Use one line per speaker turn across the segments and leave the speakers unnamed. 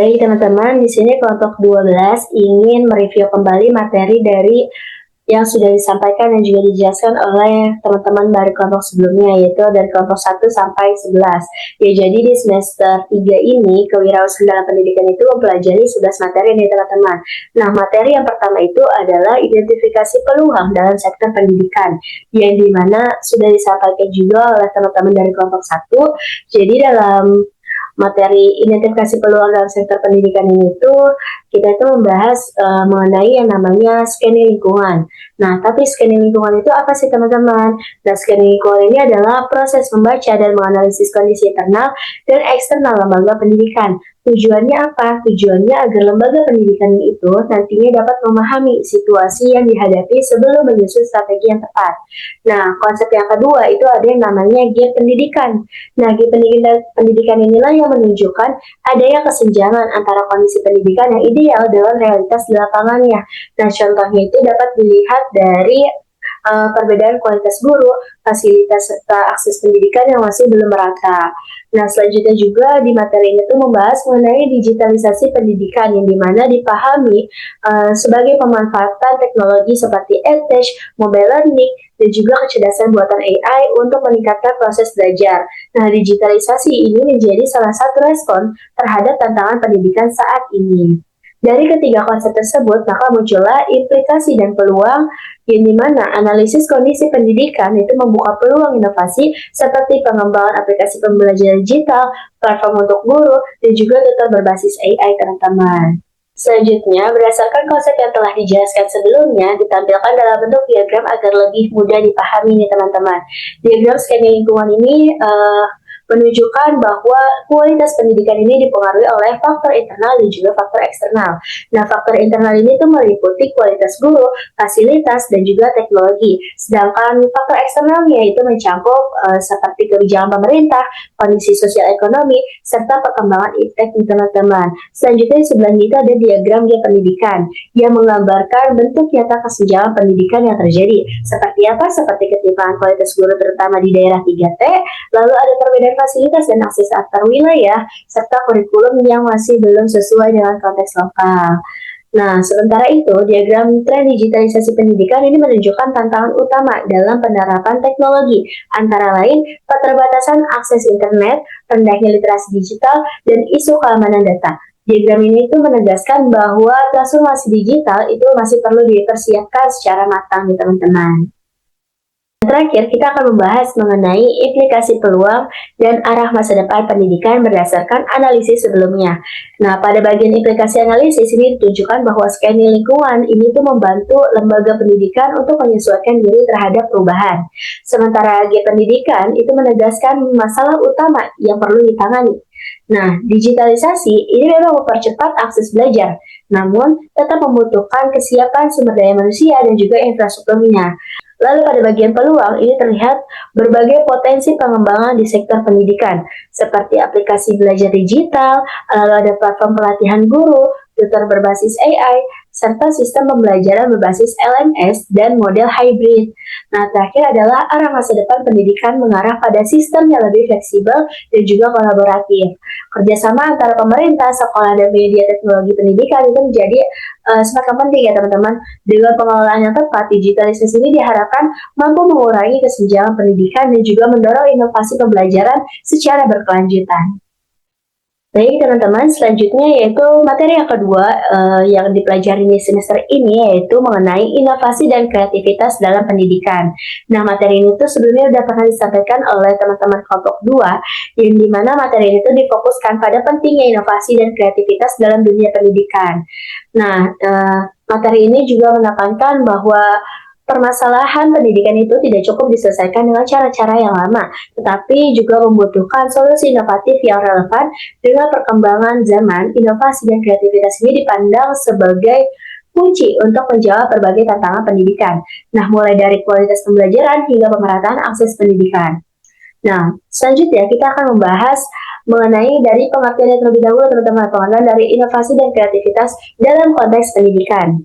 Baik teman-teman, di sini kelompok 12 ingin mereview kembali materi dari yang sudah disampaikan dan juga dijelaskan oleh teman-teman dari kelompok sebelumnya, yaitu dari kelompok 1 sampai 11. Ya, jadi di semester 3 ini, kewirausahaan dalam pendidikan itu mempelajari 11 materi nih teman-teman. Nah, materi yang pertama itu adalah identifikasi peluang dalam sektor pendidikan, yang dimana sudah disampaikan juga oleh teman-teman dari kelompok 1. Jadi dalam materi identifikasi peluang dalam sektor pendidikan ini tuh kita itu membahas mengenai yang namanya scanning lingkungan. Nah, tapi scanning lingkungan itu apa sih teman-teman? Nah, scanning lingkungan ini adalah proses membaca dan menganalisis kondisi internal dan eksternal lembaga pendidikan. Tujuannya apa? Tujuannya agar lembaga pendidikan itu nantinya dapat memahami situasi yang dihadapi sebelum menyusun strategi yang tepat. Nah, konsep yang kedua itu ada yang namanya gap pendidikan. Nah, gap pendidikan inilah yang menunjukkan adanya kesenjangan antara kondisi pendidikan yang ideal dengan realitas di lapangannya. Nah, contohnya itu dapat dilihat dari perbedaan kualitas guru, fasilitas serta akses pendidikan yang masih belum merata. Nah, selanjutnya juga di materi ini tuh membahas mengenai digitalisasi pendidikan yang dimana dipahami sebagai pemanfaatan teknologi seperti edtech, mobile learning, dan juga kecerdasan buatan AI untuk meningkatkan proses belajar. Nah, digitalisasi ini menjadi salah satu respon terhadap tantangan pendidikan saat ini. Dari ketiga konsep tersebut, maka muncullah implikasi dan peluang yang dimana analisis kondisi pendidikan itu membuka peluang inovasi seperti pengembangan aplikasi pembelajaran digital, platform untuk guru, dan juga tutor berbasis AI, teman-teman. Selanjutnya, berdasarkan konsep yang telah dijelaskan sebelumnya, ditampilkan dalam bentuk diagram agar lebih mudah dipahami nih teman-teman. Diagram scanning lingkungan ini menunjukkan bahwa kualitas pendidikan ini dipengaruhi oleh faktor internal dan juga faktor eksternal. Nah, faktor internal ini tuh meliputi kualitas guru, fasilitas, dan juga teknologi. Sedangkan faktor eksternalnya itu mencakup seperti kebijakan pemerintah, kondisi sosial ekonomi, serta perkembangan iptek di teman-teman. Selanjutnya di sebelahnya itu ada diagram gap pendidikan yang menggambarkan bentuk nyata kesenjangan pendidikan yang terjadi. Seperti apa? Seperti ketimpangan kualitas guru terutama di daerah 3T, lalu ada perbedaan fasilitas dan akses antar wilayah, serta kurikulum yang masih belum sesuai dengan konteks lokal. Nah, sementara itu, diagram tren digitalisasi pendidikan ini menunjukkan tantangan utama dalam penerapan teknologi, antara lain keterbatasan akses internet, rendahnya literasi digital, dan isu keamanan data. Diagram ini itu menegaskan bahwa transformasi digital itu masih perlu dipersiapkan secara matang nih teman-teman. Terakhir, kita akan membahas mengenai implikasi peluang dan arah masa depan pendidikan berdasarkan analisis sebelumnya. Nah, pada bagian implikasi analisis ini ditunjukkan bahwa scanning lingkungan ini tuh membantu lembaga pendidikan untuk menyesuaikan diri terhadap perubahan. Sementara gap pendidikan itu menegaskan masalah utama yang perlu ditangani. Nah, digitalisasi ini memang mempercepat akses belajar, namun tetap membutuhkan kesiapan sumber daya manusia dan juga infrastrukturnya. Lalu pada bagian peluang, ini terlihat berbagai potensi pengembangan di sektor pendidikan, seperti aplikasi belajar digital, lalu ada platform pelatihan guru, tutor berbasis AI, serta sistem pembelajaran berbasis LMS dan model hybrid. Nah, terakhir adalah arah masa depan pendidikan mengarah pada sistem yang lebih fleksibel dan juga kolaboratif. Kerjasama antara pemerintah, sekolah, dan media teknologi pendidikan itu menjadi semakin penting ya teman-teman. Dengan pengelolaan yang tepat, digitalisasi ini diharapkan mampu mengurangi kesenjangan pendidikan dan juga mendorong inovasi pembelajaran secara berkelanjutan. Baik teman-teman, selanjutnya yaitu materi yang kedua yang dipelajari di semester ini yaitu mengenai inovasi dan kreativitas dalam pendidikan. Nah, materi ini tuh sebelumnya sudah pernah disampaikan oleh teman-teman kelompok 2, yang dimana materi ini tuh difokuskan pada pentingnya inovasi dan kreativitas dalam dunia pendidikan. Nah, materi ini juga menekankan bahwa permasalahan pendidikan itu tidak cukup diselesaikan dengan cara-cara yang lama, tetapi juga membutuhkan solusi inovatif yang relevan dengan perkembangan zaman. Inovasi dan kreativitas ini dipandang sebagai kunci untuk menjawab berbagai tantangan pendidikan. Nah, mulai dari kualitas pembelajaran hingga pemerataan akses pendidikan. Nah, selanjutnya kita akan membahas mengenai dari pengertian yang terlebih dahulu teman-teman, pengertian dari inovasi dan kreativitas dalam konteks pendidikan.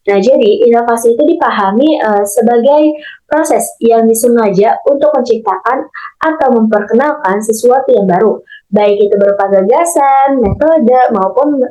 Nah, jadi inovasi itu dipahami sebagai proses yang disengaja untuk menciptakan atau memperkenalkan sesuatu yang baru, baik itu berupa gagasan, metode, maupun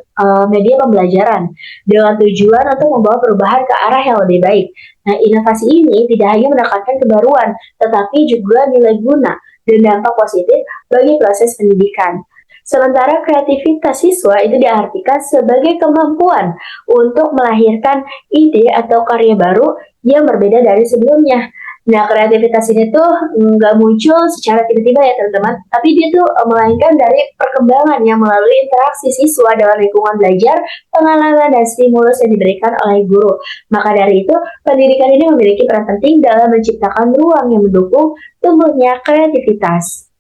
media pembelajaran, dengan tujuan untuk membawa perubahan ke arah yang lebih baik. Nah, inovasi ini tidak hanya menekankan kebaruan, tetapi juga nilai guna dan dampak positif bagi proses pendidikan. Sementara kreativitas siswa itu diartikan sebagai kemampuan untuk melahirkan ide atau karya baru yang berbeda dari sebelumnya. Nah, kreativitas ini tuh nggak muncul secara tiba-tiba ya teman-teman, tapi dia tuh melainkan dari perkembangan yang melalui interaksi siswa dalam lingkungan belajar, pengalaman, dan stimulus yang diberikan oleh guru. Maka dari itu, pendidikan ini memiliki peran penting dalam menciptakan ruang yang mendukung tumbuhnya kreativitas.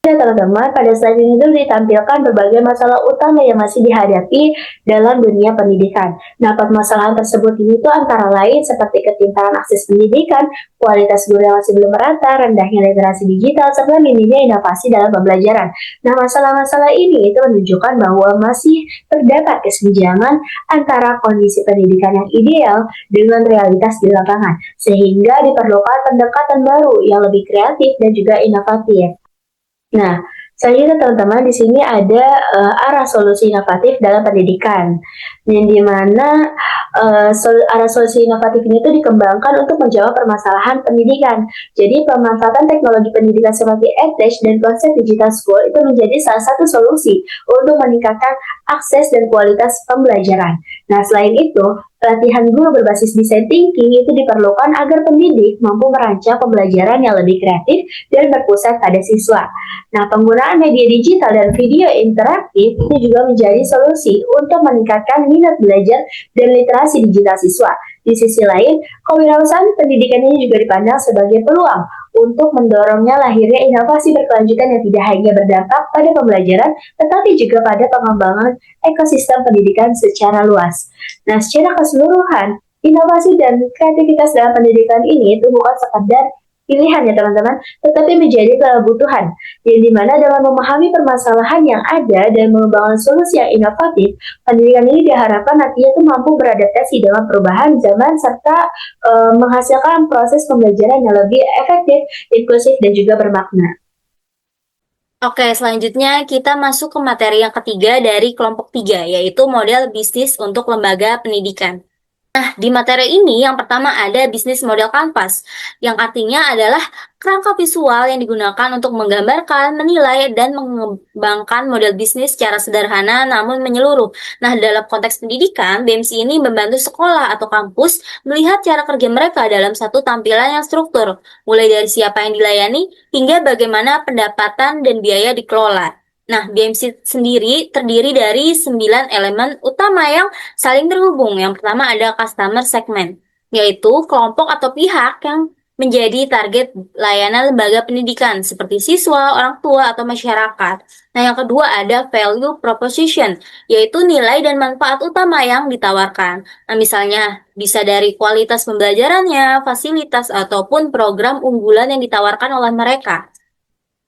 Ya teman-teman, pada slide ini tuh ditampilkan berbagai masalah utama yang masih dihadapi dalam dunia pendidikan. Nah, permasalahan tersebut ini tuh antara lain seperti ketimpangan akses pendidikan, kualitas guru yang masih belum merata, rendahnya literasi digital, serta minimnya inovasi dalam pembelajaran. Nah, masalah-masalah ini itu menunjukkan bahwa masih terdapat kesenjangan antara kondisi pendidikan yang ideal dengan realitas di lapangan, sehingga diperlukan pendekatan baru yang lebih kreatif dan juga inovatif. Nah, selanjutnya teman-teman di sini ada arah solusi inovatif dalam pendidikan, yang dimana arah solusi inovatif ini tuh dikembangkan untuk menjawab permasalahan pendidikan. Jadi pemanfaatan teknologi pendidikan seperti EdTech dan konsep digital school itu menjadi salah satu solusi untuk meningkatkan akses dan kualitas pembelajaran. Nah, selain itu, latihan guru berbasis design thinking itu diperlukan agar pendidik mampu merancang pembelajaran yang lebih kreatif dan berpusat pada siswa. Nah, penggunaan media digital dan video interaktif itu juga menjadi solusi untuk meningkatkan minat belajar dan literasi digital siswa. Di sisi lain, kewirausahaan pendidikan ini juga dipandang sebagai peluang untuk mendorongnya lahirnya inovasi berkelanjutan yang tidak hanya berdampak pada pembelajaran, tetapi juga pada pengembangan ekosistem pendidikan secara luas. Nah, secara keseluruhan, inovasi dan kreativitas dalam pendidikan ini itu bukan sekadar pilihan ya teman-teman, tetapi menjadi kebutuhan, yang dimana dalam memahami permasalahan yang ada dan mengembangkan solusi yang inovatif, pendidikan ini diharapkan nantinya itu mampu beradaptasi dengan perubahan zaman serta menghasilkan proses pembelajaran yang lebih efektif, inklusif, dan juga bermakna.
Oke, selanjutnya kita masuk ke materi yang ketiga dari kelompok 3, yaitu model bisnis untuk lembaga pendidikan. Nah, di materi ini yang pertama ada bisnis model kanvas, yang artinya adalah kerangka visual yang digunakan untuk menggambarkan, menilai, dan mengembangkan model bisnis secara sederhana namun menyeluruh. Nah, dalam konteks pendidikan, BMC ini membantu sekolah atau kampus melihat cara kerja mereka dalam satu tampilan yang struktur, mulai dari siapa yang dilayani hingga bagaimana pendapatan dan biaya dikelola. Nah, BMC sendiri terdiri dari 9 elemen utama yang saling terhubung. Yang pertama ada customer segment, yaitu kelompok atau pihak yang menjadi target layanan lembaga pendidikan seperti siswa, orang tua, atau masyarakat. Nah, yang kedua ada value proposition, yaitu nilai dan manfaat utama yang ditawarkan. Nah, misalnya bisa dari kualitas pembelajarannya, fasilitas, ataupun program unggulan yang ditawarkan oleh mereka.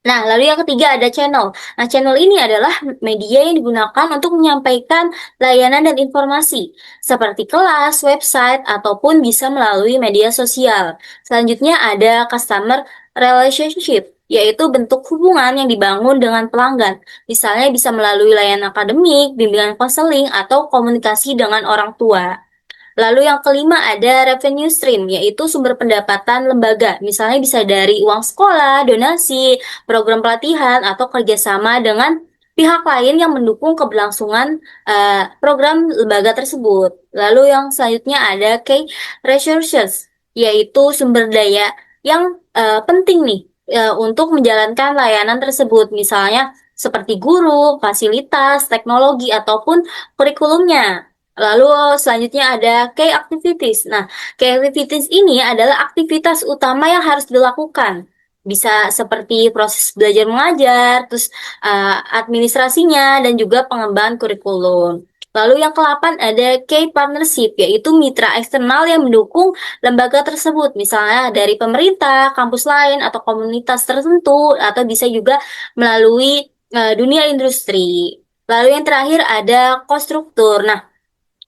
Nah, lalu yang ketiga ada channel. Nah, channel ini adalah media yang digunakan untuk menyampaikan layanan dan informasi, seperti kelas, website, ataupun bisa melalui media sosial. Selanjutnya ada customer relationship, yaitu bentuk hubungan yang dibangun dengan pelanggan. Misalnya bisa melalui layanan akademik, bimbingan konseling, atau komunikasi dengan orang tua. Lalu yang kelima ada revenue stream, yaitu sumber pendapatan lembaga. Misalnya bisa dari uang sekolah, donasi, program pelatihan, atau kerjasama dengan pihak lain yang mendukung keberlangsungan program lembaga tersebut. Lalu yang selanjutnya ada key resources, yaitu sumber daya yang penting nih untuk menjalankan layanan tersebut. Misalnya seperti guru, fasilitas, teknologi, ataupun kurikulumnya. Lalu selanjutnya ada key activities. Nah, key activities ini adalah aktivitas utama yang harus dilakukan. Bisa seperti proses belajar mengajar, terus administrasinya, dan juga pengembangan kurikulum. Lalu yang ke-8 ada key partnership, yaitu mitra eksternal yang mendukung lembaga tersebut. Misalnya dari pemerintah, kampus lain, atau komunitas tertentu, atau bisa juga melalui dunia industri. Lalu yang terakhir ada cost struktur. Nah,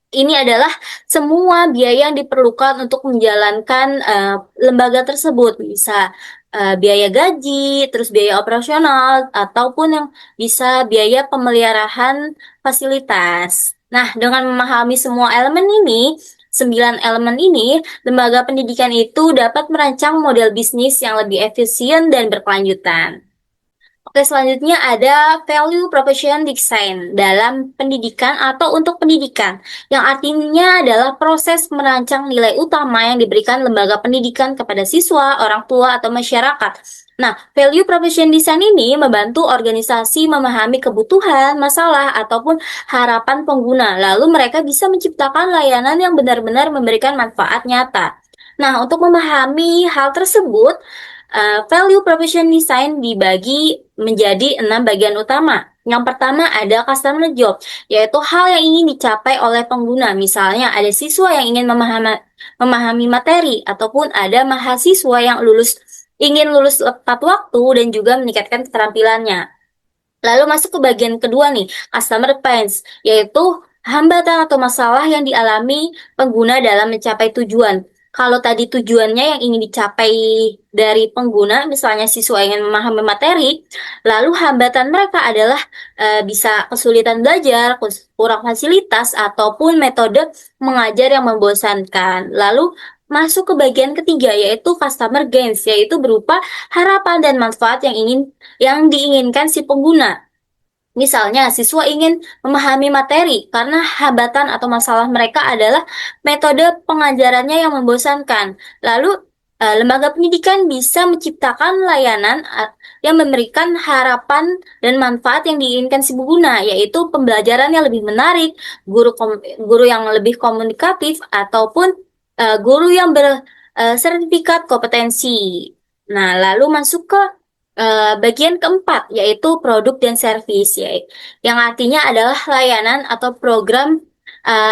Ini adalah semua biaya yang diperlukan untuk menjalankan lembaga tersebut, bisa biaya gaji, terus biaya operasional, ataupun yang bisa biaya pemeliharaan fasilitas. Nah, dengan memahami semua elemen ini, 9 elemen ini, lembaga pendidikan itu dapat merancang model bisnis yang lebih efisien dan berkelanjutan. Oke, selanjutnya ada value proposition design dalam pendidikan atau untuk pendidikan, yang artinya adalah proses merancang nilai utama yang diberikan lembaga pendidikan kepada siswa, orang tua, atau masyarakat. Nah, value proposition design ini membantu organisasi memahami kebutuhan, masalah, ataupun harapan pengguna, lalu mereka bisa menciptakan layanan yang benar-benar memberikan manfaat nyata. Nah, untuk memahami hal tersebut, value proposition design dibagi menjadi 6 bagian utama. Yang pertama ada customer job, yaitu hal yang ingin dicapai oleh pengguna. Misalnya ada siswa yang ingin memahami materi, ataupun ada mahasiswa yang ingin lulus tepat waktu dan juga meningkatkan keterampilannya. Lalu masuk ke bagian kedua nih, customer pains, yaitu hambatan atau masalah yang dialami pengguna dalam mencapai tujuan. Kalau tadi tujuannya yang ingin dicapai dari pengguna, misalnya siswa ingin memahami materi, lalu hambatan mereka adalah bisa kesulitan belajar, kurang fasilitas, ataupun metode mengajar yang membosankan. Lalu masuk ke bagian ketiga, yaitu customer gains, yaitu berupa harapan dan manfaat yang diinginkan si pengguna. Misalnya, siswa ingin memahami materi karena hambatan atau masalah mereka adalah metode pengajarannya yang membosankan. Lalu, lembaga pendidikan bisa menciptakan layanan yang memberikan harapan dan manfaat yang diinginkan si pengguna, yaitu pembelajaran yang lebih menarik, guru yang lebih komunikatif, ataupun guru yang bersertifikat kompetensi. Nah, lalu masuk ke bagian keempat, yaitu produk dan servis, ya, yang artinya adalah layanan atau program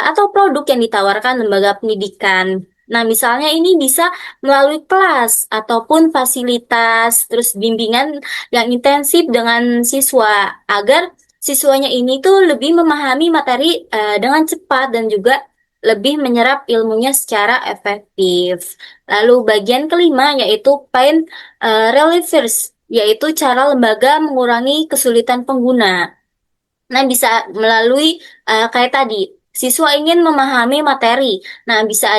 atau produk yang ditawarkan lembaga pendidikan. Nah, misalnya ini bisa melalui kelas ataupun fasilitas, terus bimbingan yang intensif dengan siswa, agar siswanya ini tuh lebih memahami materi dengan cepat dan juga lebih menyerap ilmunya secara efektif. Lalu bagian kelima yaitu pain relievers, yaitu cara lembaga mengurangi kesulitan pengguna. Nah, bisa melalui kayak tadi, siswa ingin memahami materi. Nah, bisa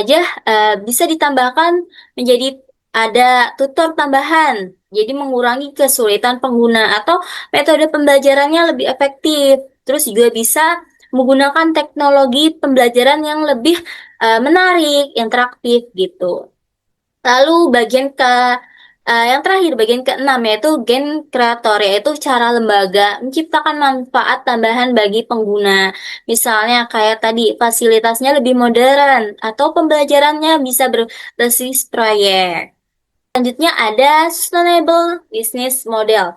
ditambahkan menjadi ada tutor tambahan. Jadi mengurangi kesulitan pengguna atau metode pembelajarannya lebih efektif. Terus juga bisa menggunakan teknologi pembelajaran yang lebih menarik, interaktif gitu. Lalu yang terakhir, bagian keenam, yaitu gen kreator, yaitu cara lembaga menciptakan manfaat tambahan bagi pengguna. Misalnya kayak tadi, fasilitasnya lebih modern, atau pembelajarannya bisa berbasis proyek. Selanjutnya ada sustainable business model,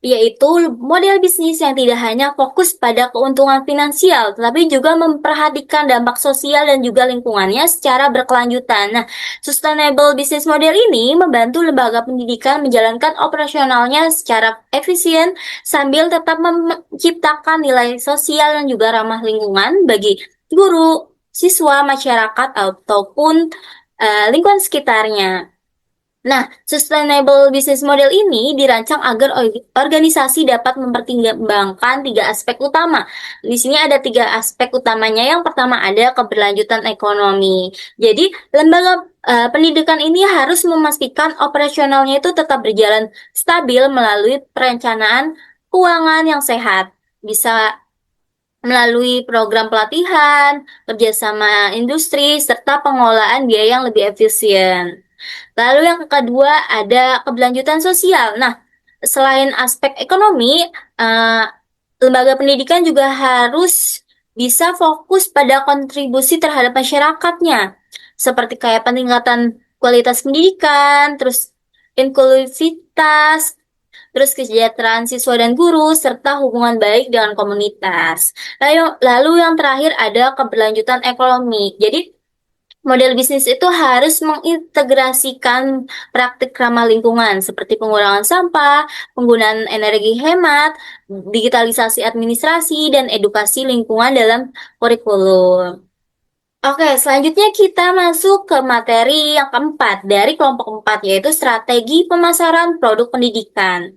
yaitu model bisnis yang tidak hanya fokus pada keuntungan finansial, tetapi juga memperhatikan dampak sosial dan juga lingkungannya secara berkelanjutan. Nah, sustainable business model ini membantu lembaga pendidikan menjalankan operasionalnya secara efisien sambil tetap menciptakan nilai sosial dan juga ramah lingkungan bagi guru, siswa, masyarakat, ataupun lingkungan sekitarnya. Nah, sustainable business model ini dirancang agar organisasi dapat mempertimbangkan 3 aspek utama. Di sini ada 3 aspek utamanya. Yang pertama ada keberlanjutan ekonomi. Jadi, lembaga pendidikan ini harus memastikan operasionalnya itu tetap berjalan stabil melalui perencanaan keuangan yang sehat. Bisa melalui program pelatihan, kerjasama industri, serta pengelolaan biaya yang lebih efisien. Lalu yang kedua ada keberlanjutan sosial. Nah, selain aspek ekonomi, eh, lembaga pendidikan juga harus bisa fokus pada kontribusi terhadap masyarakatnya, seperti kayak peningkatan kualitas pendidikan, terus inklusivitas, terus kesejahteraan siswa dan guru, serta hubungan baik dengan komunitas. Lalu yang terakhir ada keberlanjutan ekonomi. Jadi, Model bisnis itu harus mengintegrasikan praktik ramah lingkungan seperti pengurangan sampah, penggunaan energi hemat, digitalisasi administrasi, dan edukasi lingkungan dalam kurikulum. Oke, selanjutnya kita masuk ke materi yang keempat dari kelompok 4, yaitu strategi pemasaran produk pendidikan.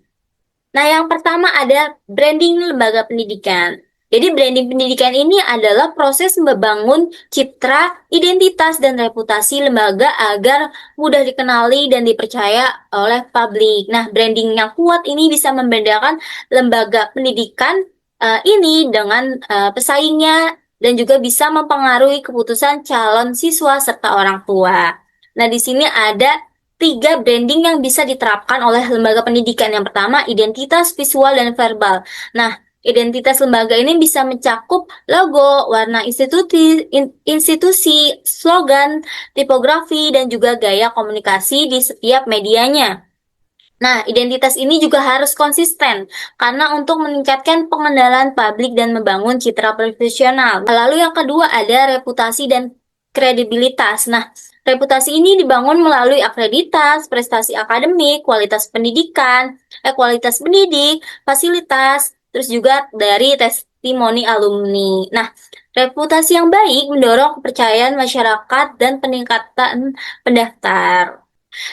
Nah, yang pertama ada branding lembaga pendidikan. Jadi, branding pendidikan ini adalah proses membangun citra, identitas, dan reputasi lembaga agar mudah dikenali dan dipercaya oleh publik. Nah, branding yang kuat ini bisa membedakan lembaga pendidikan ini dengan pesaingnya dan juga bisa mempengaruhi keputusan calon siswa serta orang tua. Nah, di sini ada 3 branding yang bisa diterapkan oleh lembaga pendidikan. Yang pertama, identitas visual dan verbal. Nah, identitas lembaga ini bisa mencakup logo, warna institusi, slogan, tipografi, dan juga gaya komunikasi di setiap medianya. Nah, identitas ini juga harus konsisten karena untuk meningkatkan pengenalan publik dan membangun citra profesional. Lalu yang kedua ada reputasi dan kredibilitas. Nah, reputasi ini dibangun melalui akreditas, prestasi akademik, kualitas pendidik, fasilitas, terus juga dari testimoni alumni. Nah, reputasi yang baik mendorong kepercayaan masyarakat dan peningkatan pendaftar.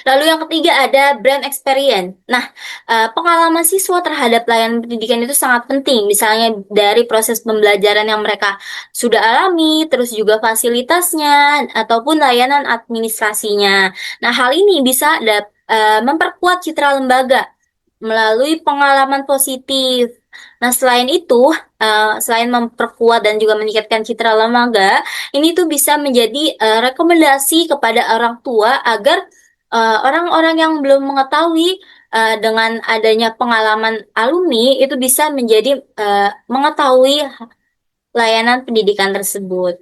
Lalu yang ketiga ada brand experience. Nah, pengalaman siswa terhadap layanan pendidikan itu sangat penting. Misalnya dari proses pembelajaran yang mereka sudah alami, terus juga fasilitasnya ataupun layanan administrasinya. Nah, hal ini bisa memperkuat citra lembaga melalui pengalaman positif. Nah, selain itu, selain memperkuat dan juga meningkatkan citra lembaga, ini tuh bisa menjadi rekomendasi kepada orang tua agar orang-orang yang belum mengetahui dengan adanya pengalaman alumni itu bisa menjadi mengetahui layanan pendidikan tersebut.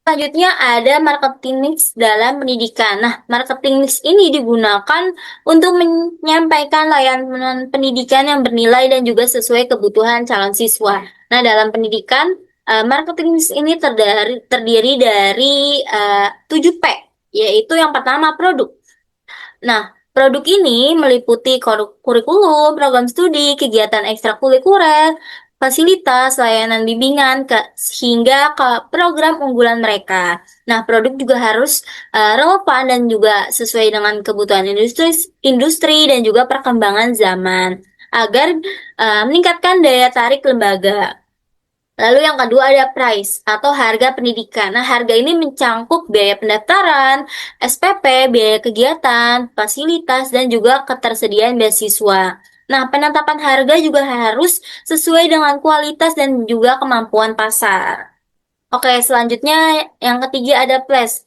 Selanjutnya ada marketing mix dalam pendidikan. Nah, marketing mix ini digunakan untuk menyampaikan layanan pendidikan yang bernilai dan juga sesuai kebutuhan calon siswa. Nah, dalam pendidikan, marketing mix ini terdiri dari 7P, yaitu yang pertama produk. Nah, produk ini meliputi kurikulum, program studi, kegiatan ekstrakurikuler, fasilitas, layanan bimbingan, hingga ke program unggulan mereka. Nah, produk juga harus relevan dan juga sesuai dengan kebutuhan industri dan juga perkembangan zaman agar meningkatkan daya tarik lembaga. Lalu yang kedua ada price atau harga pendidikan. Nah, harga ini mencangkup biaya pendaftaran, SPP, biaya kegiatan, fasilitas, dan juga ketersediaan beasiswa. Nah, penetapan harga juga harus sesuai dengan kualitas dan juga kemampuan pasar. Oke, selanjutnya yang ketiga ada place,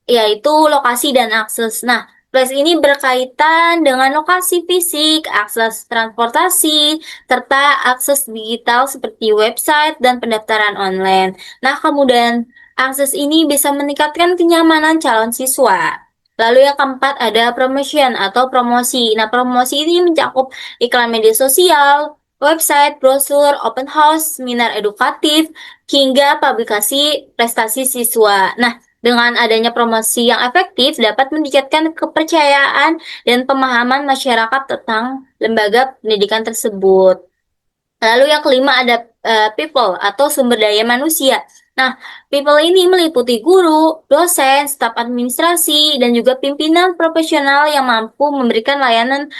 yaitu lokasi dan akses. Nah, place ini berkaitan dengan lokasi fisik, akses transportasi, serta akses digital seperti website dan pendaftaran online. Nah, kemudian akses ini bisa meningkatkan kenyamanan calon siswa. Lalu yang keempat ada promotion atau promosi. Nah, promosi ini mencakup iklan media sosial, website, brosur, open house, seminar edukatif, hingga publikasi prestasi siswa. Nah, dengan adanya promosi yang efektif dapat meningkatkan kepercayaan dan pemahaman masyarakat tentang lembaga pendidikan tersebut. Lalu yang kelima ada people atau sumber daya manusia. Nah, people ini meliputi guru, dosen, staf administrasi, dan juga pimpinan profesional yang mampu memberikan layanan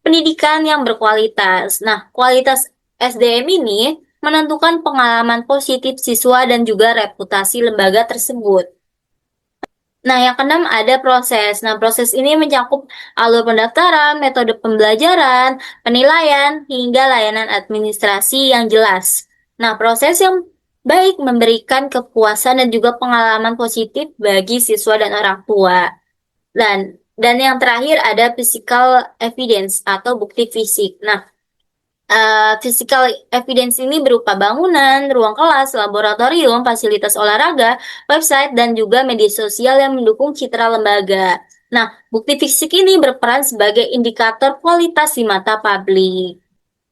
pendidikan yang berkualitas. Nah, kualitas SDM ini menentukan pengalaman positif siswa dan juga reputasi lembaga tersebut. Nah, yang keenam ada proses. Nah, proses ini mencakup alur pendaftaran, metode pembelajaran, penilaian, hingga layanan administrasi yang jelas. Nah, proses yang baik memberikan kepuasan dan juga pengalaman positif bagi siswa dan orang tua. Dan yang terakhir ada physical evidence atau bukti fisik. Nah, physical evidence ini berupa bangunan, ruang kelas, laboratorium, fasilitas olahraga, website, dan juga media sosial yang mendukung citra lembaga. Nah, bukti fisik ini berperan sebagai indikator kualitas di mata publik.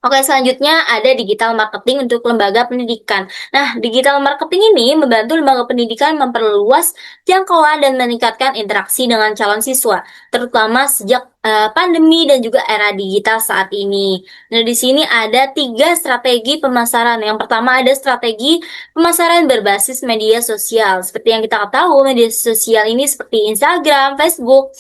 Oke, selanjutnya ada digital marketing untuk lembaga pendidikan. Nah, digital marketing ini membantu lembaga pendidikan memperluas jangkauan dan meningkatkan interaksi dengan calon siswa, terutama sejak pandemi dan juga era digital saat ini. Nah, di sini ada 3 strategi pemasaran. Yang pertama ada strategi pemasaran berbasis media sosial. Seperti yang kita ketahui, media sosial ini seperti Instagram, Facebook,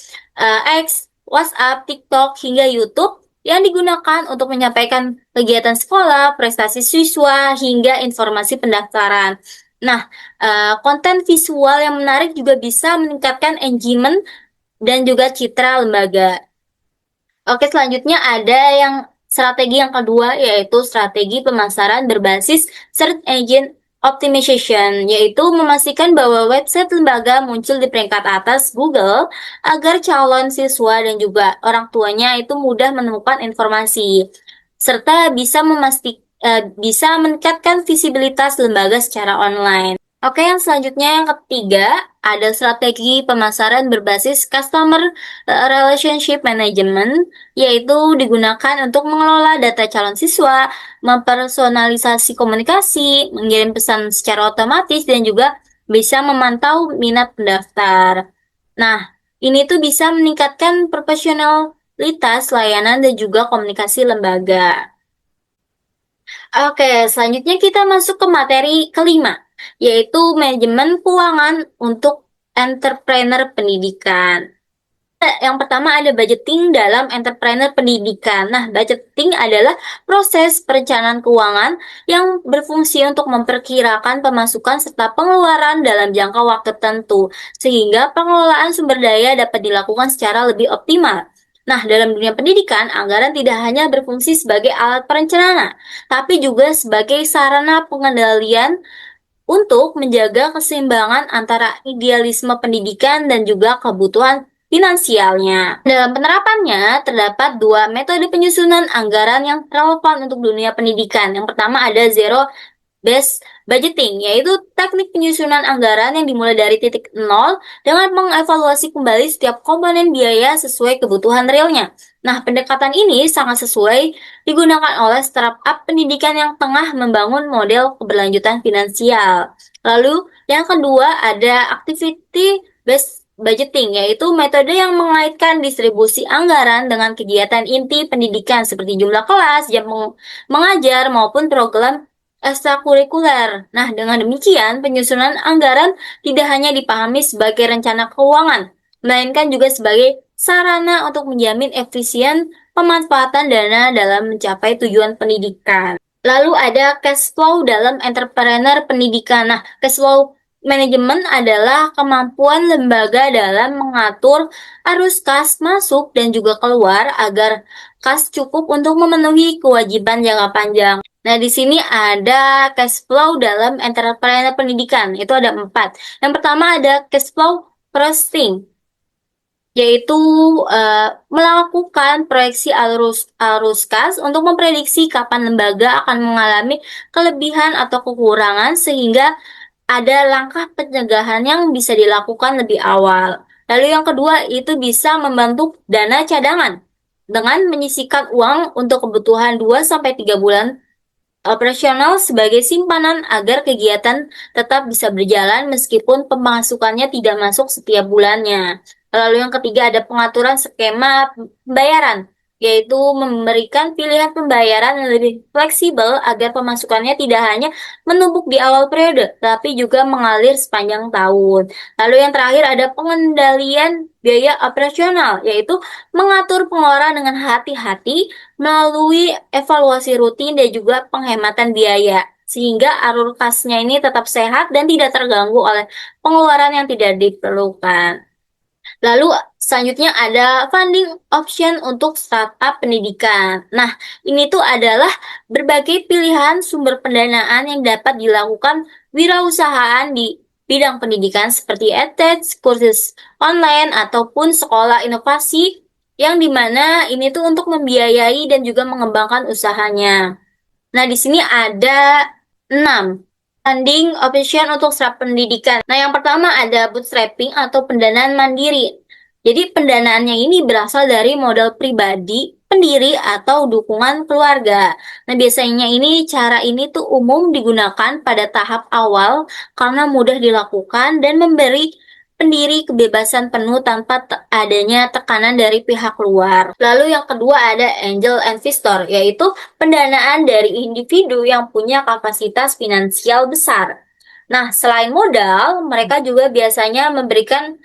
X, WhatsApp, TikTok, hingga YouTube yang digunakan untuk menyampaikan kegiatan sekolah, prestasi siswa, hingga informasi pendaftaran. Nah, konten visual yang menarik juga bisa meningkatkan engagement dan juga citra lembaga. Oke, selanjutnya ada yang strategi yang kedua, yaitu strategi pemasaran berbasis search engine optimization, yaitu memastikan bahwa website lembaga muncul di peringkat atas Google agar calon siswa dan juga orang tuanya itu mudah menemukan informasi, serta bisa meningkatkan visibilitas lembaga secara online. Oke, yang selanjutnya yang ketiga ada strategi pemasaran berbasis customer relationship management, yaitu digunakan untuk mengelola data calon siswa, mempersonalisasi komunikasi, mengirim pesan secara otomatis, dan juga bisa memantau minat pendaftar. Nah, ini tuh bisa meningkatkan profesionalitas layanan dan juga komunikasi lembaga. Oke, selanjutnya kita masuk ke materi kelima, yaitu manajemen keuangan untuk entrepreneur pendidikan. Yang pertama ada budgeting dalam entrepreneur pendidikan. Nah, budgeting adalah proses perencanaan keuangan yang berfungsi untuk memperkirakan pemasukan serta pengeluaran dalam jangka waktu tertentu, sehingga pengelolaan sumber daya dapat dilakukan secara lebih optimal. Nah, dalam dunia pendidikan, anggaran tidak hanya berfungsi sebagai alat perencanaan, tapi juga sebagai sarana pengendalian untuk menjaga keseimbangan antara idealisme pendidikan dan juga kebutuhan finansialnya. Dalam penerapannya, terdapat 2 metode penyusunan anggaran yang relevan untuk dunia pendidikan. Yang pertama ada zero based budgeting, yaitu teknik penyusunan anggaran yang dimulai dari titik nol dengan mengevaluasi kembali setiap komponen biaya sesuai kebutuhan realnya. Nah, pendekatan ini sangat sesuai digunakan oleh startup pendidikan yang tengah membangun model keberlanjutan finansial. Lalu, yang kedua ada activity based budgeting, yaitu metode yang mengaitkan distribusi anggaran dengan kegiatan inti pendidikan seperti jumlah kelas, jam mengajar, maupun program ekstrakurikuler. Nah, dengan demikian, penyusunan anggaran tidak hanya dipahami sebagai rencana keuangan, melainkan juga sebagai sarana untuk menjamin efisien pemanfaatan dana dalam mencapai tujuan pendidikan. Lalu ada cash flow dalam entrepreneur pendidikan. Nah, cash flow manajemen adalah kemampuan lembaga dalam mengatur arus kas masuk dan juga keluar agar kas cukup untuk memenuhi kewajiban jangka panjang. Nah, di sini ada cash flow dalam entrepreneur pendidikan. Itu ada 4. Yang pertama ada cash flow processing, yaitu melakukan proyeksi arus kas untuk memprediksi kapan lembaga akan mengalami kelebihan atau kekurangan sehingga ada langkah pencegahan yang bisa dilakukan lebih awal. Lalu yang kedua itu bisa membentuk dana cadangan dengan menyisihkan uang untuk kebutuhan 2 sampai 3 bulan operasional sebagai simpanan agar kegiatan tetap bisa berjalan meskipun pemasukannya tidak masuk setiap bulannya. Lalu yang ketiga ada pengaturan skema pembayaran, yaitu memberikan pilihan pembayaran yang lebih fleksibel agar pemasukannya tidak hanya menumpuk di awal periode, tapi juga mengalir sepanjang tahun. Lalu yang terakhir ada pengendalian biaya operasional, yaitu mengatur pengeluaran dengan hati-hati melalui evaluasi rutin dan juga penghematan biaya, sehingga alur kasnya ini tetap sehat dan tidak terganggu oleh pengeluaran yang tidak diperlukan. Lalu selanjutnya ada funding option untuk startup pendidikan. Nah, ini tuh adalah berbagai pilihan sumber pendanaan yang dapat dilakukan wirausahaan di bidang pendidikan seperti edtech, kursus online, ataupun sekolah inovasi yang dimana ini tuh untuk membiayai dan juga mengembangkan usahanya. Nah, di sini ada 6 funding option untuk startup pendidikan. Nah, yang pertama ada bootstrapping atau pendanaan mandiri. Jadi pendanaannya ini berasal dari modal pribadi pendiri atau dukungan keluarga. Nah, biasanya cara ini tuh umum digunakan pada tahap awal karena mudah dilakukan dan memberi pendiri kebebasan penuh tanpa adanya tekanan dari pihak luar. Lalu yang kedua ada angel investor, yaitu pendanaan dari individu yang punya kapasitas finansial besar. Nah, selain modal, mereka juga biasanya memberikan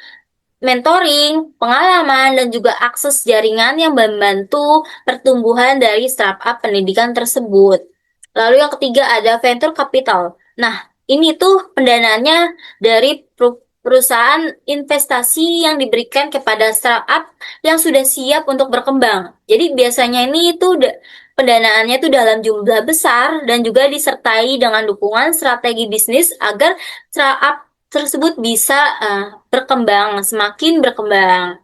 mentoring, pengalaman, dan juga akses jaringan yang membantu pertumbuhan dari startup pendidikan tersebut. Lalu yang ketiga ada venture capital. Nah, ini tuh pendanaannya dari perusahaan investasi yang diberikan kepada startup yang sudah siap untuk berkembang. Jadi biasanya ini tuh pendanaannya tuh dalam jumlah besar dan juga disertai dengan dukungan strategi bisnis agar startup tersebut bisa berkembang, semakin berkembang.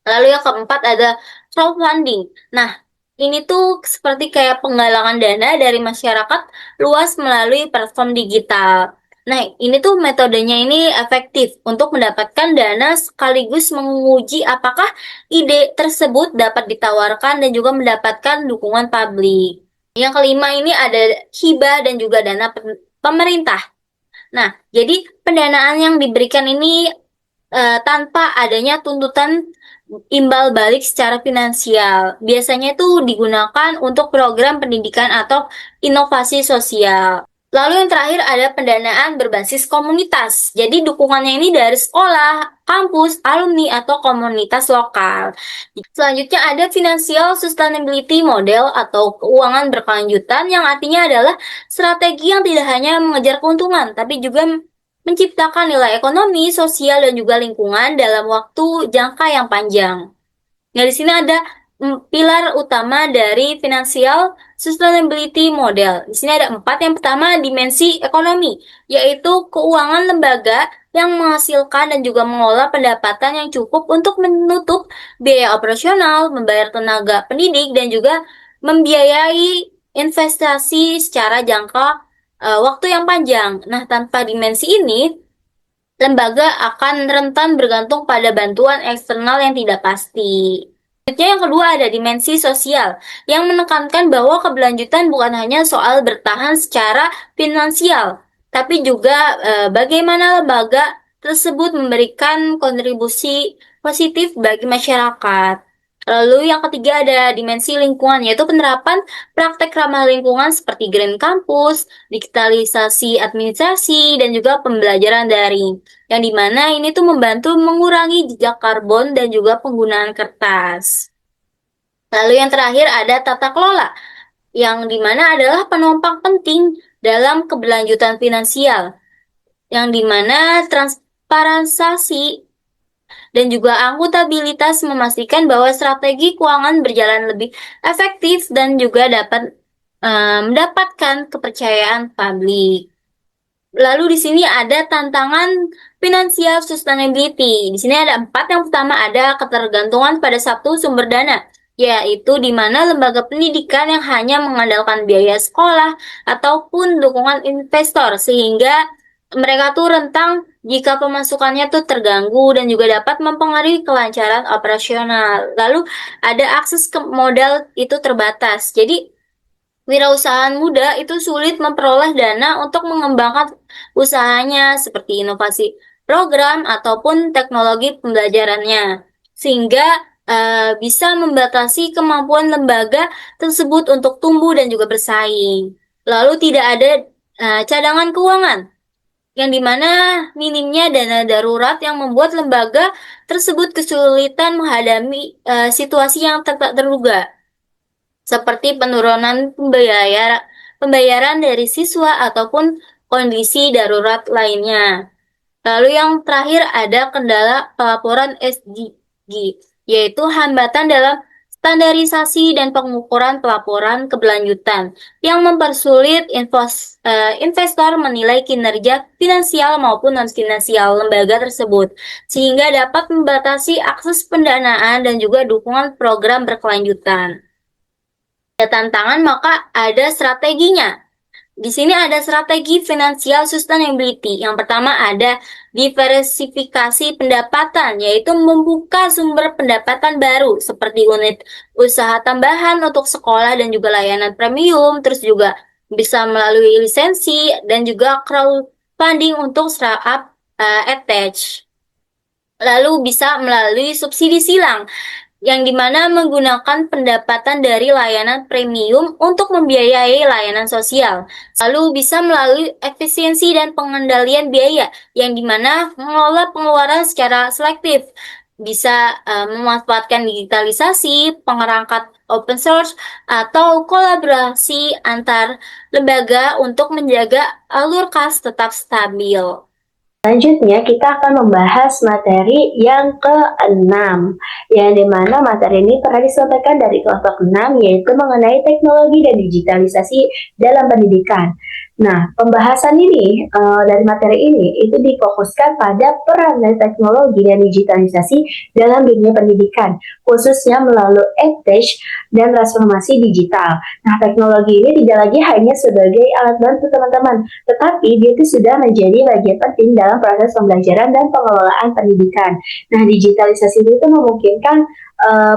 Lalu yang keempat ada crowdfunding. Nah, ini tuh seperti kayak penggalangan dana dari masyarakat luas melalui platform digital. Nah, ini tuh metodenya ini efektif untuk mendapatkan dana sekaligus menguji apakah ide tersebut dapat ditawarkan dan juga mendapatkan dukungan publik. Yang kelima ini ada hibah dan juga dana pemerintah. Nah, jadi pendanaan yang diberikan ini tanpa adanya tuntutan imbal balik secara finansial. Biasanya itu digunakan untuk program pendidikan atau inovasi sosial. Lalu yang terakhir ada pendanaan berbasis komunitas. Jadi dukungannya ini dari sekolah, kampus, alumni, atau komunitas lokal. Selanjutnya ada financial sustainability model atau keuangan berkelanjutan yang artinya adalah strategi yang tidak hanya mengejar keuntungan, tapi juga menciptakan nilai ekonomi, sosial, dan juga lingkungan dalam waktu jangka yang panjang. Nah, di sini ada pilar utama dari financial sustainability model. Di sini ada 4. Yang pertama, dimensi ekonomi, yaitu keuangan lembaga yang menghasilkan dan juga mengolah pendapatan yang cukup untuk menutup biaya operasional, membayar tenaga pendidik, dan juga membiayai investasi secara jangka waktu yang panjang. Nah, tanpa dimensi ini, lembaga akan rentan bergantung pada bantuan eksternal yang tidak pasti. Selanjutnya yang kedua ada dimensi sosial, yang menekankan bahwa keberlanjutan bukan hanya soal bertahan secara finansial, tapi juga bagaimana lembaga tersebut memberikan kontribusi positif bagi masyarakat. Lalu yang ketiga ada dimensi lingkungan, yaitu penerapan praktek ramah lingkungan seperti Green Campus, digitalisasi administrasi, dan juga pembelajaran daring. Yang dimana ini tuh membantu mengurangi jejak karbon dan juga penggunaan kertas. Lalu yang terakhir ada tata kelola, yang dimana adalah penopang penting dalam keberlanjutan finansial, yang dimana transparansi dan juga akuntabilitas memastikan bahwa strategi keuangan berjalan lebih efektif dan juga dapat mendapatkan kepercayaan publik. Lalu di sini ada tantangan financial sustainability. Di sini ada 4. Yang pertama ada ketergantungan pada satu sumber dana, yaitu di mana lembaga pendidikan yang hanya mengandalkan biaya sekolah ataupun dukungan investor, sehingga mereka tuh rentang jika pemasukannya tuh terganggu dan juga dapat mempengaruhi kelancaran operasional. Lalu ada akses ke modal itu terbatas. Jadi wirausahaan muda itu sulit memperoleh dana untuk mengembangkan usahanya seperti inovasi program ataupun teknologi pembelajarannya, sehingga bisa membatasi kemampuan lembaga tersebut untuk tumbuh dan juga bersaing. Lalu tidak ada cadangan keuangan, yang dimana minimnya dana darurat yang membuat lembaga tersebut kesulitan menghadapi situasi yang tak terduga, seperti penurunan pembayaran dari siswa ataupun kondisi darurat lainnya. Lalu yang terakhir ada kendala pelaporan SDG, yaitu hambatan dalam standarisasi dan pengukuran pelaporan keberlanjutan yang mempersulit investor menilai kinerja finansial maupun non-finansial lembaga tersebut, sehingga dapat membatasi akses pendanaan dan juga dukungan program berkelanjutan. Ada tantangan maka ada strateginya. Di sini ada strategi financial sustainability. Yang pertama ada diversifikasi pendapatan, yaitu membuka sumber pendapatan baru seperti unit usaha tambahan untuk sekolah dan juga layanan premium, terus juga bisa melalui lisensi dan juga crowdfunding untuk startup attach. Lalu bisa melalui subsidi silang yang dimana menggunakan pendapatan dari layanan premium untuk membiayai layanan sosial. Lalu bisa melalui efisiensi dan pengendalian biaya, yang dimana mengelola pengeluaran secara selektif. Bisa memanfaatkan digitalisasi, pengerangkat open source, atau kolaborasi antar lembaga untuk menjaga alur kas tetap stabil.
Selanjutnya kita akan membahas materi yang ke-6, yang dimana materi ini pernah disampaikan dari kelompok 6, yaitu mengenai teknologi dan digitalisasi dalam pendidikan. Nah, pembahasan ini dari materi ini itu difokuskan pada peran dari teknologi dan digitalisasi dalam dunia pendidikan, khususnya melalui edtech dan transformasi digital. Nah, teknologi ini tidak lagi hanya sebagai alat bantu teman-teman, tetapi dia itu sudah menjadi bagian penting dalam proses pembelajaran dan pengelolaan pendidikan. Nah, digitalisasi itu memungkinkan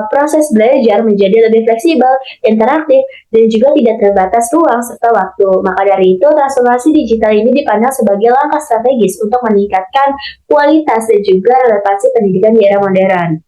proses belajar menjadi lebih fleksibel, interaktif, dan juga tidak terbatas ruang serta waktu. Maka dari itu, transformasi digital ini dipandang sebagai langkah strategis untuk meningkatkan kualitas dan juga relevansi pendidikan di era modern.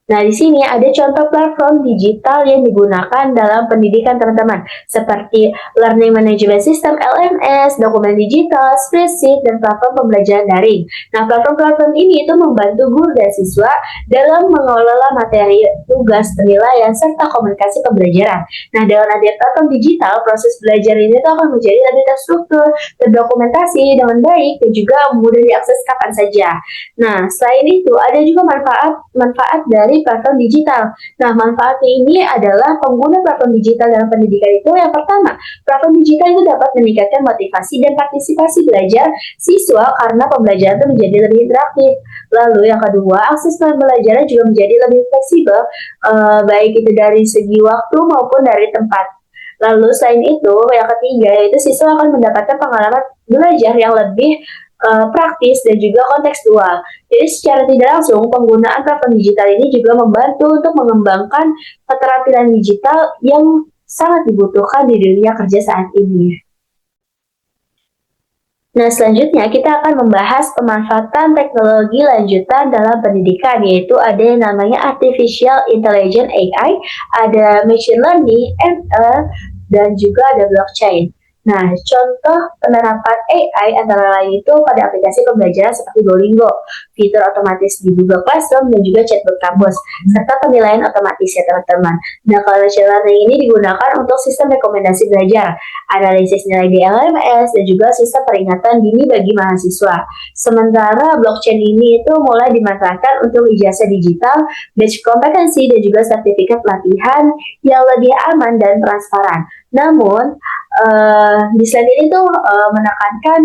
Nah, di sini ada contoh platform digital yang digunakan dalam pendidikan teman-teman, seperti Learning Management System LMS, dokumen digital, spreadsheet, dan platform pembelajaran daring. Nah, platform-platform ini itu membantu guru dan siswa dalam mengelola materi, tugas, penilaian, serta komunikasi pembelajaran. Nah, dengan adanya platform digital, proses belajar ini itu akan menjadi lebih terstruktur, terdokumentasi dengan baik, dan juga mudah diakses kapan saja. Nah, selain itu, ada juga manfaat dari platform digital. Nah, manfaatnya ini adalah pengguna platform digital dalam pendidikan itu yang pertama, platform digital itu dapat meningkatkan motivasi dan partisipasi belajar siswa karena pembelajaran itu menjadi lebih interaktif. Lalu yang kedua, akses pembelajaran juga menjadi lebih fleksibel, baik itu dari segi waktu maupun dari tempat. Lalu selain itu, yang ketiga yaitu siswa akan mendapatkan pengalaman belajar yang lebih praktis dan juga kontekstual. Jadi secara tidak langsung penggunaan platform digital ini juga membantu untuk mengembangkan keterampilan digital yang sangat dibutuhkan di dunia kerja saat ini. Nah, selanjutnya kita akan membahas pemanfaatan teknologi lanjutan dalam pendidikan, yaitu ada yang namanya Artificial Intelligence AI, ada Machine Learning, ML, dan juga ada blockchain. Nah, contoh penerapan AI antara lain itu pada aplikasi pembelajaran seperti Duolingo, fitur otomatis di Google Classroom, dan juga chatbot kampus, serta penilaian otomatis ya teman-teman. Nah, kalau machine learning ini digunakan untuk sistem rekomendasi belajar, analisis nilai di LMS, dan juga sistem peringatan dini bagi mahasiswa. Sementara blockchain ini itu mulai dimanfaatkan untuk ijazah digital, badge kompetensi, dan juga sertifikat pelatihan yang lebih aman dan transparan. Namun, di slide ini tuh menekankan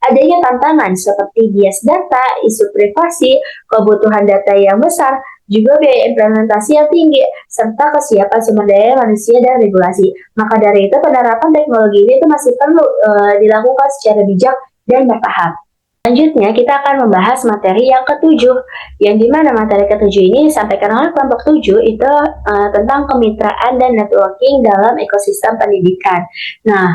adanya tantangan seperti bias data, isu privasi, kebutuhan data yang besar, juga biaya implementasi yang tinggi, serta kesiapan sumber daya manusia dan regulasi. Maka dari itu penerapan teknologi ini tuh masih perlu dilakukan secara bijak dan bertahap. Selanjutnya, kita akan membahas materi yang ketujuh, yang dimana materi ketujuh ini disampaikan oleh kelompok 7 itu tentang kemitraan dan networking dalam ekosistem pendidikan. Nah,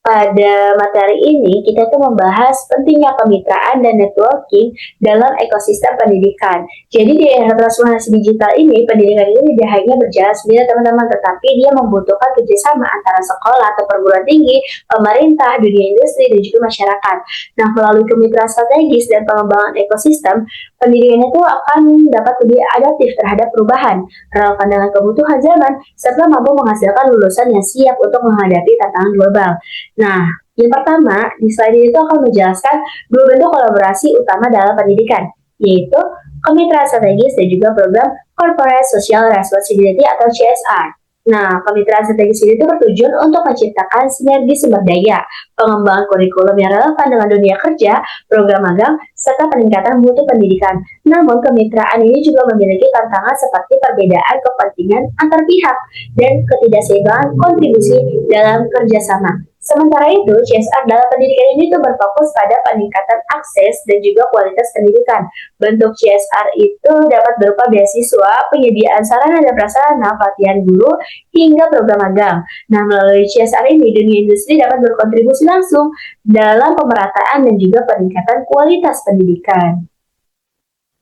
pada materi ini kita tuh membahas pentingnya kemitraan dan networking dalam ekosistem pendidikan. Jadi di era transformasi digital ini, pendidikan ini tidak hanya berjalan sendiri teman-teman, tetapi dia membutuhkan kerjasama antara sekolah atau perguruan tinggi, pemerintah, dunia industri, dan juga masyarakat. Nah, melalui kemitraan strategis dan pengembangan ekosistem, pendidikan itu akan dapat lebih adaptif terhadap perubahan, relevan dengan kebutuhan zaman, serta mampu menghasilkan lulusan yang siap untuk menghadapi tantangan global. Nah, yang pertama, di slide ini itu akan menjelaskan dua bentuk kolaborasi utama dalam pendidikan, yaitu kemitraan strategis dan juga program Corporate Social Responsibility atau CSR. Nah, kemitraan strategis ini itu bertujuan untuk menciptakan sinergi sumber daya, pengembangan kurikulum yang relevan dengan dunia kerja, program magang, serta peningkatan mutu pendidikan. Namun, kemitraan ini juga memiliki tantangan seperti perbedaan kepentingan antar pihak dan ketidakseimbangan kontribusi dalam kerjasama. Sementara itu, CSR dalam pendidikan ini tuh berfokus pada peningkatan akses dan juga kualitas pendidikan. Bentuk CSR itu dapat berupa beasiswa, penyediaan sarana dan prasarana, pelatihan guru, hingga program magang. Nah, melalui CSR ini, dunia industri dapat berkontribusi langsung dalam pemerataan dan juga peningkatan kualitas pendidikan.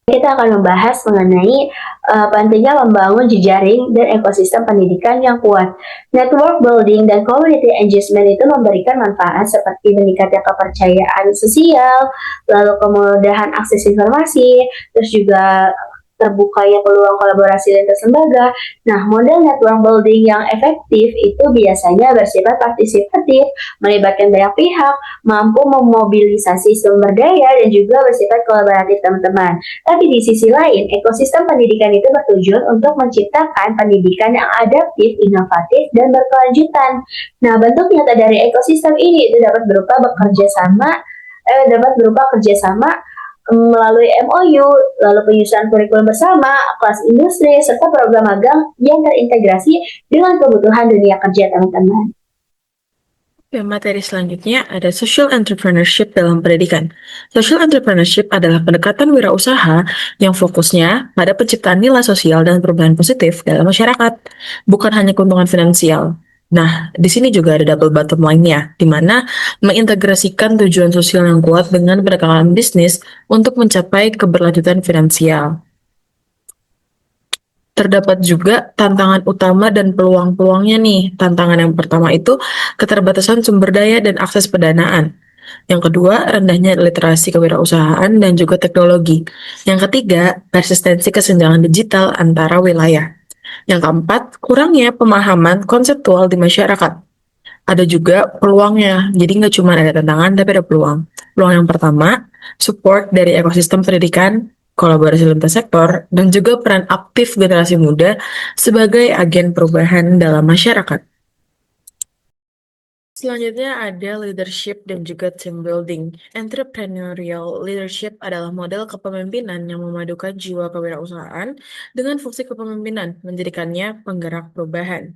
Kita akan membahas mengenai pentingnya membangun jejaring dan ekosistem pendidikan yang kuat. Network building dan community engagement itu memberikan manfaat seperti meningkatnya kepercayaan sosial, lalu kemudahan akses informasi, terus juga terbukanya peluang kolaborasi lintas lembaga. Nah, model network building yang efektif itu biasanya bersifat partisipatif, melibatkan banyak pihak, mampu memobilisasi sumber daya, dan juga bersifat kolaboratif teman-teman. Tapi di sisi lain, ekosistem pendidikan itu bertujuan untuk menciptakan pendidikan yang adaptif, inovatif, dan berkelanjutan. Nah, bentuk nyata dari ekosistem ini itu dapat berupa kerjasama melalui MOU, lalu penyusunan kurikulum bersama, kelas industri, serta program magang yang terintegrasi dengan kebutuhan dunia kerja teman-teman.
Oke, materi selanjutnya ada social entrepreneurship dalam pendidikan. Social entrepreneurship adalah pendekatan wirausaha yang fokusnya pada penciptaan nilai sosial dan perubahan positif dalam masyarakat, bukan hanya keuntungan finansial. Nah, di sini juga ada double bottom line-nya, di mana mengintegrasikan tujuan sosial yang kuat dengan pendekatan bisnis untuk mencapai keberlanjutan finansial. Terdapat juga tantangan utama dan peluang-peluangnya nih. Tantangan yang pertama itu keterbatasan sumber daya dan akses pendanaan. Yang kedua, rendahnya literasi kewirausahaan dan juga teknologi. Yang ketiga, persistensi kesenjangan digital antara wilayah. Yang keempat, kurangnya pemahaman konseptual di masyarakat. Ada juga peluangnya, jadi nggak cuma ada tantangan, tapi ada peluang. Peluang yang pertama, support dari ekosistem pendidikan, kolaborasi lintas sektor, dan juga peran aktif generasi muda sebagai agen perubahan dalam masyarakat. Selanjutnya ada leadership dan juga team building. Entrepreneurial leadership adalah model kepemimpinan yang memadukan jiwa kewirausahaan dengan fungsi kepemimpinan, menjadikannya penggerak perubahan.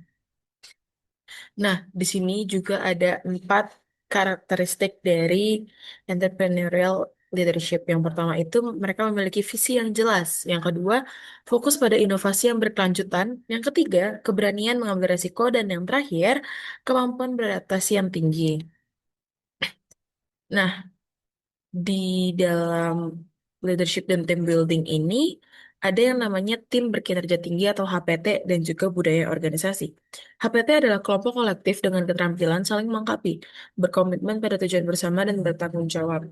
Nah, di sini juga ada 4 karakteristik dari entrepreneurial leadership. Yang pertama itu mereka memiliki visi yang jelas. Yang kedua, fokus pada inovasi yang berkelanjutan. Yang ketiga, keberanian mengambil resiko. Dan yang terakhir, kemampuan beradaptasi yang tinggi. Nah, di dalam leadership dan team building ini ada yang namanya tim berkinerja tinggi atau HPT dan juga budaya organisasi. HPT adalah kelompok kolektif dengan keterampilan saling melengkapi, berkomitmen pada tujuan bersama dan bertanggung jawab.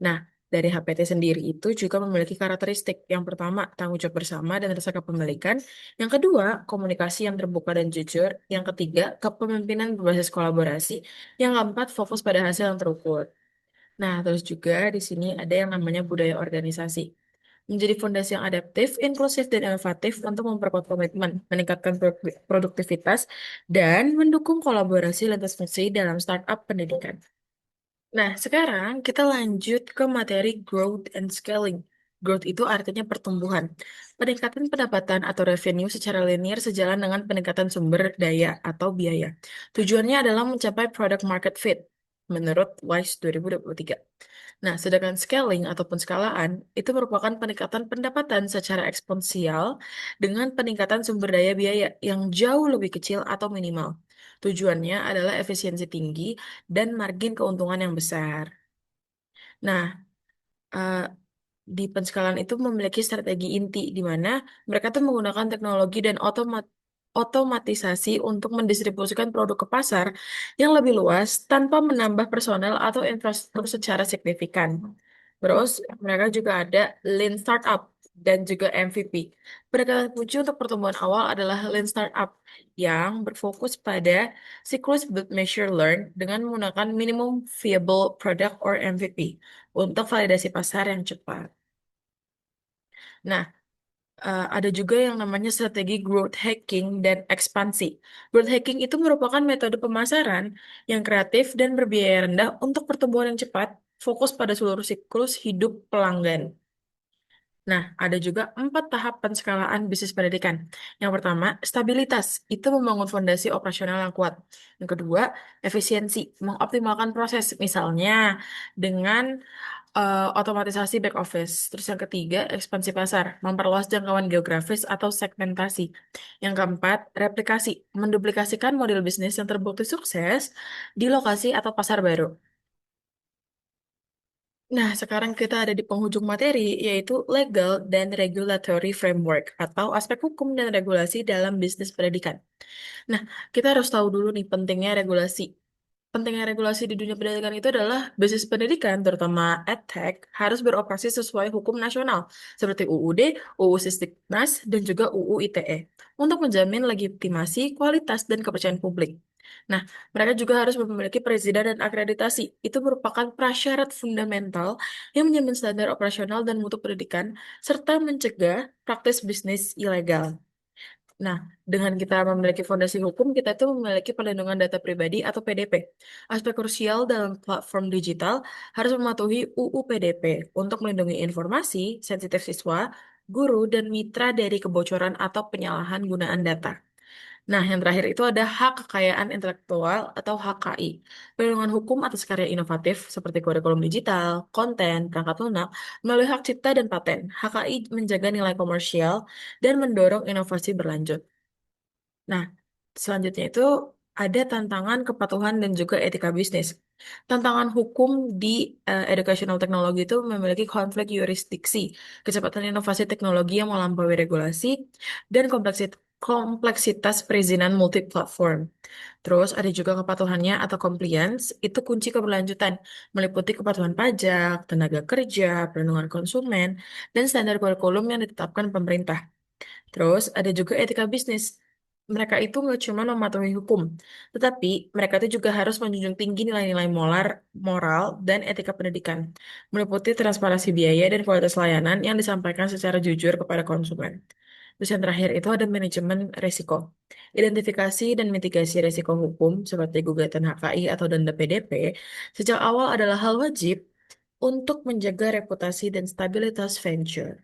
Nah, dari HPT sendiri itu juga memiliki karakteristik. Yang pertama, tanggung jawab bersama dan rasa kepemilikan. Yang kedua, komunikasi yang terbuka dan jujur. Yang ketiga, kepemimpinan berbasis kolaborasi. Yang keempat, fokus pada hasil yang terukur. Nah, terus juga di sini ada yang namanya budaya organisasi. Menjadi fondasi yang adaptif, inklusif, dan inovatif untuk memperkuat komitmen, meningkatkan produktivitas, dan mendukung kolaborasi lintas fungsi dalam startup pendidikan. Nah, sekarang kita lanjut ke materi growth and scaling. Growth itu artinya pertumbuhan. Peningkatan pendapatan atau revenue secara linear sejalan dengan peningkatan sumber daya atau biaya. Tujuannya adalah mencapai product market fit menurut WISE 2023. Nah, sedangkan scaling ataupun skalaan itu merupakan peningkatan pendapatan secara eksponensial dengan peningkatan sumber daya biaya yang jauh lebih kecil atau minimal. Tujuannya adalah efisiensi tinggi dan margin keuntungan yang besar. Nah, eh, di penskalan itu memiliki strategi inti di mana mereka tuh menggunakan teknologi dan otomatisasi untuk mendistribusikan produk ke pasar yang lebih luas tanpa menambah personel atau infrastruktur secara signifikan. Terus mereka juga ada Lean Startup dan juga MVP. Pendekatan kunci untuk pertumbuhan awal adalah Lean Startup yang berfokus pada siklus Build, Measure, Learn dengan menggunakan Minimum Viable Product or MVP untuk validasi pasar yang cepat. Nah, ada juga yang namanya strategi growth hacking dan ekspansi. Growth hacking itu merupakan metode pemasaran yang kreatif dan berbiaya rendah untuk pertumbuhan yang cepat, fokus pada seluruh siklus hidup pelanggan. Nah, ada juga 4 tahap penskalaan bisnis pendidikan. Yang pertama, stabilitas. Itu membangun fondasi operasional yang kuat. Yang kedua, efisiensi. Mengoptimalkan proses. Misalnya, dengan otomatisasi back office. Terus yang ketiga, ekspansi pasar. Memperluas jangkauan geografis atau segmentasi. Yang keempat, replikasi. Menduplikasikan model bisnis yang terbukti sukses di lokasi atau pasar baru. Nah, sekarang kita ada di penghujung materi, yaitu legal dan regulatory framework, atau aspek hukum dan regulasi dalam bisnis pendidikan. Nah, kita harus tahu dulu nih pentingnya regulasi. Pentingnya regulasi di dunia pendidikan itu adalah bisnis pendidikan, terutama edtech, harus beroperasi sesuai hukum nasional, seperti UUD, UU Sisdiknas, dan juga UU ITE, untuk menjamin legitimasi, kualitas, dan kepercayaan publik. Nah, mereka juga harus memiliki perizinan dan akreditasi. Itu merupakan prasyarat fundamental yang menjamin standar operasional dan mutu pendidikan, serta mencegah praktis bisnis ilegal. Nah, dengan kita memiliki fondasi hukum, kita itu memiliki perlindungan data pribadi atau PDP. Aspek krusial dalam platform digital harus mematuhi UU PDP untuk melindungi informasi sensitif siswa, guru, dan mitra dari kebocoran atau penyalahan gunaan data. Nah, yang terakhir itu ada hak kekayaan intelektual atau HKI. Perlindungan hukum atas karya inovatif seperti kurikulum digital, konten, perangkat lunak, melalui hak cipta dan paten. HKI menjaga nilai komersial dan mendorong inovasi berlanjut. Nah, selanjutnya itu ada tantangan kepatuhan dan juga etika bisnis. Tantangan hukum di educational technology itu memiliki konflik yurisdiksi, kecepatan inovasi teknologi yang melampaui regulasi, dan kompleksitas perizinan multi-platform. Terus ada juga kepatuhannya atau compliance, itu kunci keberlanjutan, meliputi kepatuhan pajak, tenaga kerja, perlindungan konsumen, dan standar kurikulum yang ditetapkan pemerintah. Terus ada juga etika bisnis. Mereka itu nggak cuma mematuhi hukum, tetapi mereka itu juga harus menjunjung tinggi nilai-nilai moral, dan etika pendidikan, meliputi transparansi biaya dan kualitas layanan yang disampaikan secara jujur kepada konsumen. Terus yang terakhir itu ada manajemen risiko. Identifikasi dan mitigasi risiko hukum seperti gugatan HKI atau denda PDP sejak awal adalah hal wajib untuk menjaga reputasi dan stabilitas venture.